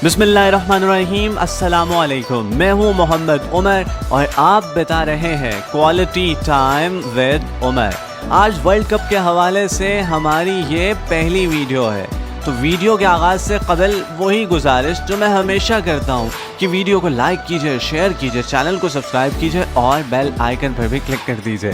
बिस्मिल्लाहिर्रहमानिर्रहीम, अस्सलामुअलैकुम। मैं हूँ मोहम्मद उमर और आप बता रहे हैं क्वालिटी टाइम विद उमर। आज वर्ल्ड कप के हवाले से हमारी ये पहली वीडियो है। तो वीडियो के आगाज़ से कबल वही गुजारिश जो मैं हमेशा करता हूँ कि वीडियो को लाइक कीजिए, शेयर कीजिए, चैनल को सब्सक्राइब कीजिए और बेल आइकन पर भी क्लिक कर दीजिए।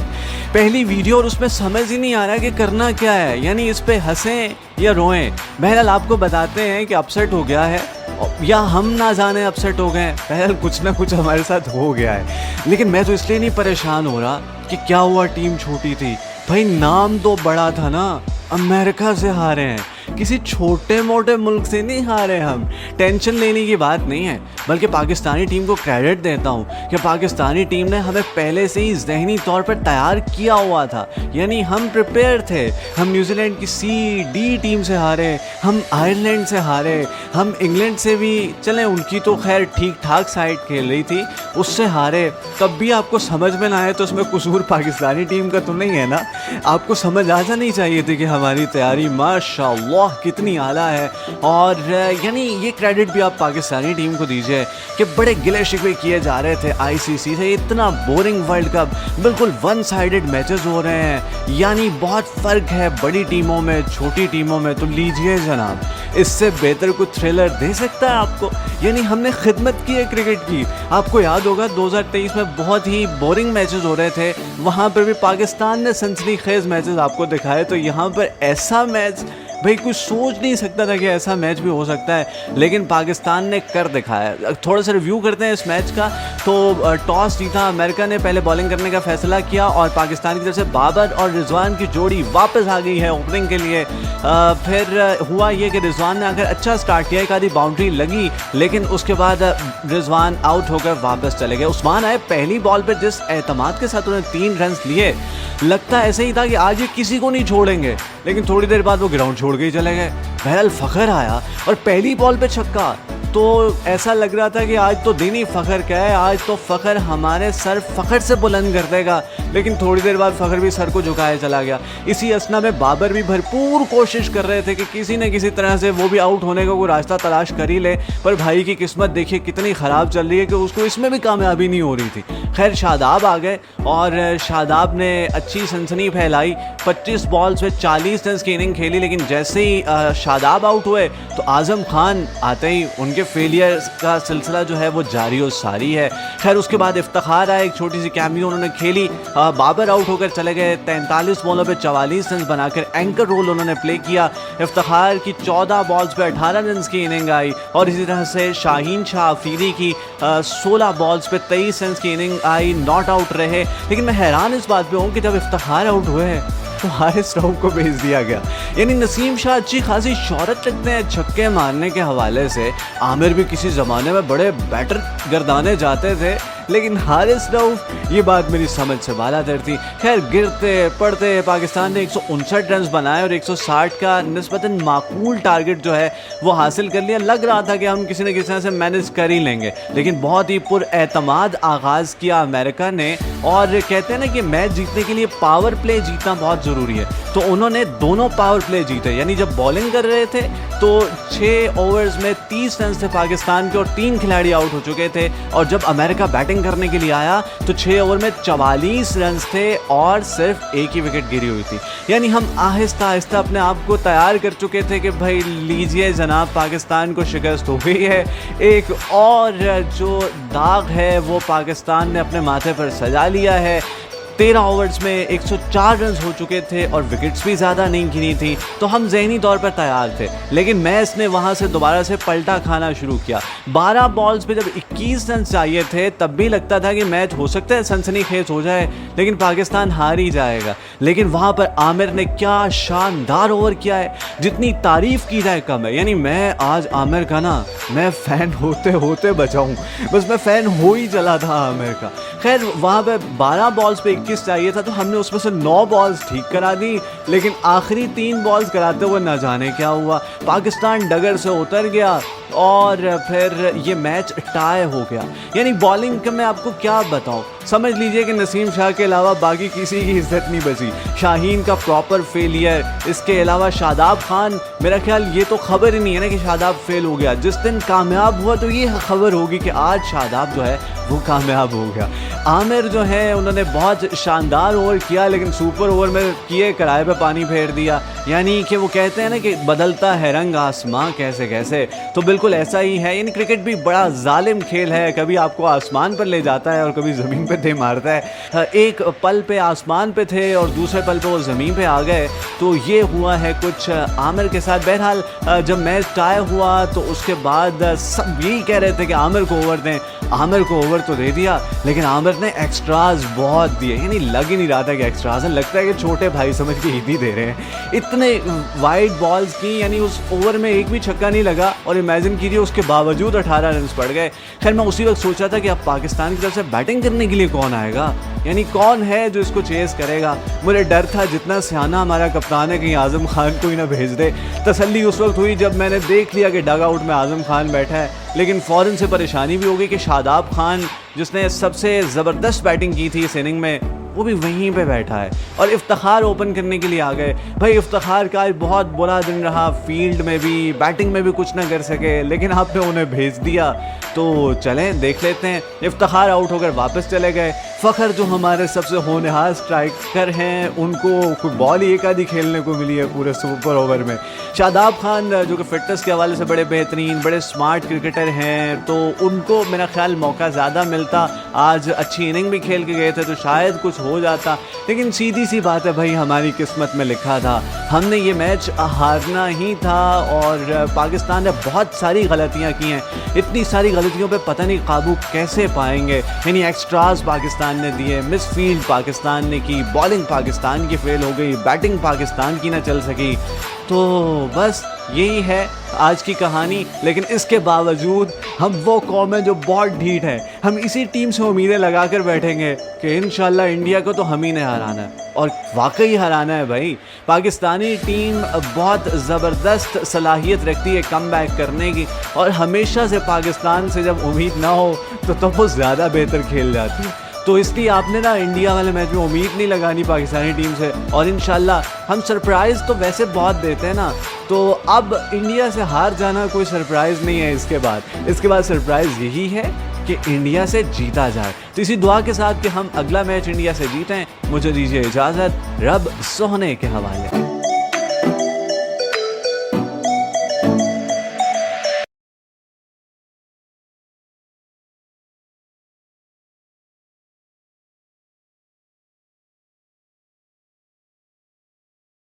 पहली वीडियो और उसमें समझ ही नहीं आ रहा कि करना क्या है, यानी इस पर हंसें या रोएं। बहरहाल आपको बताते हैं कि अपसेट हो गया है या हम ना जाने अपसेट हो गए हैं। बहरहाल कुछ ना कुछ हमारे साथ हो गया है, लेकिन मैं तो इसलिए नहीं परेशान हो रहा कि क्या हुआ टीम छोटी थी। भाई नाम तो बड़ा था ना, अमेरिका से हारे हैं, किसी छोटे मोटे मुल्क से नहीं हारे हम। टेंशन लेने की बात नहीं है, बल्कि पाकिस्तानी टीम को क्रेडिट देता हूँ कि पाकिस्तानी टीम ने हमें पहले से ही ज़हनी तौर पर तैयार किया हुआ था, यानी हम प्रिपेयर थे। हम न्यूजीलैंड की C-D टीम से हारे, हम आयरलैंड से हारे, हम इंग्लैंड से भी, चलें उनकी तो खैर ठीक ठाक साइड खेल रही थी, उससे हारे। तब भी आपको समझ में ना आए तो उसमें कसूर पाकिस्तानी टीम का तो नहीं है ना। आपको समझ आ जानी चाहिए थी कि हमारी तैयारी माशाअल्लाह कितनी आला है। और यानी ये क्रेडिट भी आप पाकिस्तानी टीम को दीजिए कि बड़े गिले शिकवे किए जा रहे थे ICC से, इतना बोरिंग वर्ल्ड कप, बिल्कुल वन साइडेड मैचेस हो रहे हैं, यानी बहुत फ़र्क है बड़ी टीमों में छोटी टीमों में। तो लीजिए जनाब, इससे बेहतर कुछ थ्रिलर दे सकता है आपको। यानी हमने खिदमत की है क्रिकेट की। आपको याद होगा 2023 में बहुत ही बोरिंग मैचेस हो रहे थे, वहाँ पर भी पाकिस्तान ने सनसनीखेज़ मैचेस आपको दिखाए। तो यहाँ पर ऐसा मैच भाई कुछ सोच नहीं सकता था कि ऐसा मैच भी हो सकता है, लेकिन पाकिस्तान ने कर दिखाया। थोड़ा सा रिव्यू करते हैं इस मैच का। तो टॉस जीता अमेरिका ने, पहले बॉलिंग करने का फैसला किया और पाकिस्तान की तरफ से बाबर और रिजवान की जोड़ी वापस आ गई है ओपनिंग के लिए। फिर हुआ ये कि रिजवान ने अगर अच्छा स्टार्ट किया, एक आधी बाउंड्री लगी, लेकिन उसके बाद रिजवान आउट होकर वापस चले गए। उस्मान आए पहली बॉल पर जिस एतमाद के साथ उन्होंने 3 रन लिए, लगता ऐसे ही था कि आज ये किसी को नहीं छोड़ेंगे, लेकिन थोड़ी देर बाद वो ग्राउंड छोड़ के ही चले गए। बहरहाल फ़खर आया और पहली बॉल पे छक्का, तो ऐसा लग रहा था कि आज तो दिन ही फ़खर का है, आज तो फ़खर हमारे सर फ़खर से बुलंद कर देगा। लेकिन थोड़ी देर बाद फ़खर भी सर को झुकाए चला गया। इसी असना में बाबर भी भरपूर कोशिश कर रहे थे कि किसी न किसी तरह से वो भी आउट होने का कोई रास्ता तलाश कर ही ले, पर भाई की किस्मत देखिए कितनी ख़राब चल रही है कि उसको इसमें भी कामयाबी नहीं हो रही थी। खैर शादाब आ गए और शादाब ने अच्छी सनसनी फैलाई। 25 बॉल्स में 40 रन की इनिंग खेली, लेकिन जैसे ही शादाब आउट हुए तो आज़म खान आते ही उनके फेलियर का सिलसिला जो है वो जारी और सारी है। खैर उसके बाद इफ्तिखार आए, एक छोटी सी कैमियो उन्होंने खेली। बाबर आउट होकर चले गए। 43 बॉलों पे 44 रन बनाकर एंकर रोल उन्होंने प्ले किया। इफ्तिखार की 14 बॉल्स पे 18 रन की इनिंग आई और इसी तरह से शाहीन शाह अफरीदी की 16 बॉल्स पे 23 रन की इनिंग आई, नॉट आउट रहे। लेकिन मैं हैरान इस बात पे हूँ कि जब इफ्तिखार आउट हुए हैं तो हारिस रऊफ को भेज दिया गया। यानी नसीम शाह अच्छी खासी शोहरत रखते हैं छक्के मारने के हवाले से। आमिर भी किसी ज़माने में बड़े बैटर गर्दाने जाते थे, लेकिन हारिस रऊफ, ये बात मेरी समझ से बालातर थी। खैर गिरते पड़ते पाकिस्तान ने 159 रन बनाए और 160 का निस्बतन माकूल टारगेट जो है वो हासिल कर लिया। लग रहा था कि हम किसी न किसी तरह से मैनेज कर ही लेंगे, लेकिन बहुत ही पुरएतमाद आगाज़ किया अमेरिका ने। और कहते हैं ना कि मैच जीतने के लिए पावर प्ले जीतना बहुत ज़रूरी है, तो उन्होंने दोनों पावर प्ले जीते। यानी जब बॉलिंग कर रहे थे तो 6 ओवर्स में 30 रन थे पाकिस्तान के और 3 खिलाड़ी आउट हो चुके थे, और जब अमेरिका बैटिंग करने के लिए आया तो 6 ओवर में 44 रन थे और सिर्फ एक ही विकेट गिरी हुई थी। यानी हम आहिस्ता आहिस्ता अपने आप को तैयार कर चुके थे कि भाई लीजिए जनाब, पाकिस्तान को शिकस्त हो गई है। एक और जो दाग है वो पाकिस्तान ने अपने माथे पर सजा लिया है। 13 ओवर्स में 104 रन हो चुके थे और विकेट्स भी ज़्यादा नहीं गिरी थी, तो हम ज़हनी तौर पर तैयार थे। लेकिन मैच ने वहाँ से दोबारा से पलटा खाना शुरू किया। 12 बॉल्स पे जब 21 रन चाहिए थे तब भी लगता था कि मैच हो सकता है सनसनीखेज हो जाए, लेकिन पाकिस्तान हार ही जाएगा। लेकिन वहाँ पर आमिर ने क्या शानदार ओवर किया है, जितनी तारीफ़ की जाए कम है। यानी मैं आज आमिर का ना, मैं फ़ैन होते होते बचाऊँ, बस मैं फ़ैन हो ही चला था आमिर का। खैर वहाँ पर 12 बॉल्स पे 21 चाहिए था, तो हमने उसमें से 9 बॉल्स ठीक करा दी, लेकिन आखिरी 3 बॉल्स कराते हुए न जाने क्या हुआ। पाकिस्तान डगर से उतर गया और फिर ये मैच टाई हो गया। यानी बॉलिंग का मैं आपको क्या बताऊं, समझ लीजिए कि नसीम शाह के अलावा बाकी किसी की इज्जत नहीं बची। शाहीन का प्रॉपर फेलियर, इसके अलावा शादाब खान, मेरा ख्याल ये तो खबर ही नहीं है ना कि शादाब फेल हो गया। जिस दिन कामयाब हुआ तो ये खबर होगी कि आज शादाब जो है वो कामयाब हो गया। आमिर जो है उन्होंने बहुत शानदार ओवर किया, लेकिन सुपर ओवर में किए किराए पे पानी फेर दिया। यानी कि वो कहते हैं ना कि बदलता है रंग आसमां कैसे कैसे, तो बिल्कुल ऐसा ही है। यानी क्रिकेट भी बड़ा जालिम खेल है, कभी आपको आसमान पर ले जाता है और कभी ज़मीन पे दे मारता है। एक पल पे आसमान पे थे और दूसरे पल पे वो ज़मीन पे आ गए, तो ये हुआ है कुछ आमिर के साथ। बहरहाल जब मैच टाई हुआ तो उसके बाद सब यही कह रहे थे कि आमिर को ओवर दें, आमिर को ओवर तो दे दिया, लेकिन आमिर ने एक्स्ट्राज बहुत दिए। यानी लग ही नहीं रहा था कि एक्स्ट्राज है, लगता है कि छोटे भाई समझ के ही दे रहे हैं। इतने वाइड बॉल्स की, यानी उस ओवर में एक भी छक्का नहीं लगा और इमेजिन कीजिए उसके बावजूद 18 रन पड़ गए। खैर मैं उसी वक्त सोचा था कि अब पाकिस्तान की तरफ से बैटिंग करने के लिए कौन आएगा, यानी कौन है जो इसको चेस करेगा। मुझे डर था जितना सियाना हमारा कप्तान है कहीं आज़म खान को ही ना भेज दे। तसल्ली उस वक्त हुई जब मैंने देख लिया कि डग आउट में आज़म खान बैठा है, लेकिन फ़ौरन से परेशानी भी हो गई कि शादाब खान जिसने सबसे ज़बरदस्त बैटिंग की थी इस इनिंग में, वो भी वहीं पे बैठा है और इफ्तिखार ओपन करने के लिए आ गए। भाई इफ्तिखार का आज बहुत बुरा दिन रहा, फील्ड में भी बैटिंग में भी कुछ ना कर सके, लेकिन आपने उन्हें भेज दिया। तो चलें देख लेते हैं। इफ्तिखार आउट होकर वापस चले गए। फ़खर जो हमारे सबसे होनहार स्ट्राइकर हैं, उनको कोई बॉल ही एक आधी खेलने को मिली है पूरे सुपर ओवर में। शादाब खान जो कि फिटनेस के हवाले से बड़े बेहतरीन, बड़े स्मार्ट क्रिकेटर हैं, तो उनको मेरा ख्याल मौका ज़्यादा मिलता। आज अच्छी इनिंग भी खेल के गए थे तो शायद कुछ हो जाता, लेकिन सीधी सी बात है भाई, हमारी किस्मत में लिखा था, हमने ये मैच हारना ही था। और पाकिस्तान ने बहुत सारी गलतियाँ की हैं, इतनी सारी गलतियों पे पता नहीं काबू कैसे पाएंगे। यानी एक्स्ट्राज पाकिस्तान ने दिए, मिस फील्ड पाकिस्तान ने की, बॉलिंग पाकिस्तान की फेल हो गई, बैटिंग पाकिस्तान की ना चल सकी। तो बस यही है आज की कहानी। लेकिन इसके बावजूद हम वो कौम है जो बहुत ढीठ है। हम इसी टीम से उम्मीदें लगा कर बैठेंगे कि इंशाल्लाह इंडिया को तो हम ही ने हराना है, और वाकई हराना है भाई। पाकिस्तानी टीम बहुत ज़बरदस्त सलाहियत रखती है कम बैक करने की, और हमेशा से पाकिस्तान से जब उम्मीद ना हो तो वो ज़्यादा बेहतर खेल जाती है। तो इसलिए आपने ना इंडिया वाले मैच में उम्मीद नहीं लगानी पाकिस्तानी टीम से, और इंशाल्लाह हम सरप्राइज़ तो वैसे बहुत देते हैं ना, तो अब इंडिया से हार जाना कोई सरप्राइज़ नहीं है। इसके बाद सरप्राइज़ यही है कि इंडिया से जीता जाए। तो इसी दुआ के साथ कि हम अगला मैच इंडिया से जीतें, मुझे दीजिए इजाज़त, रब सोहने के हवाले।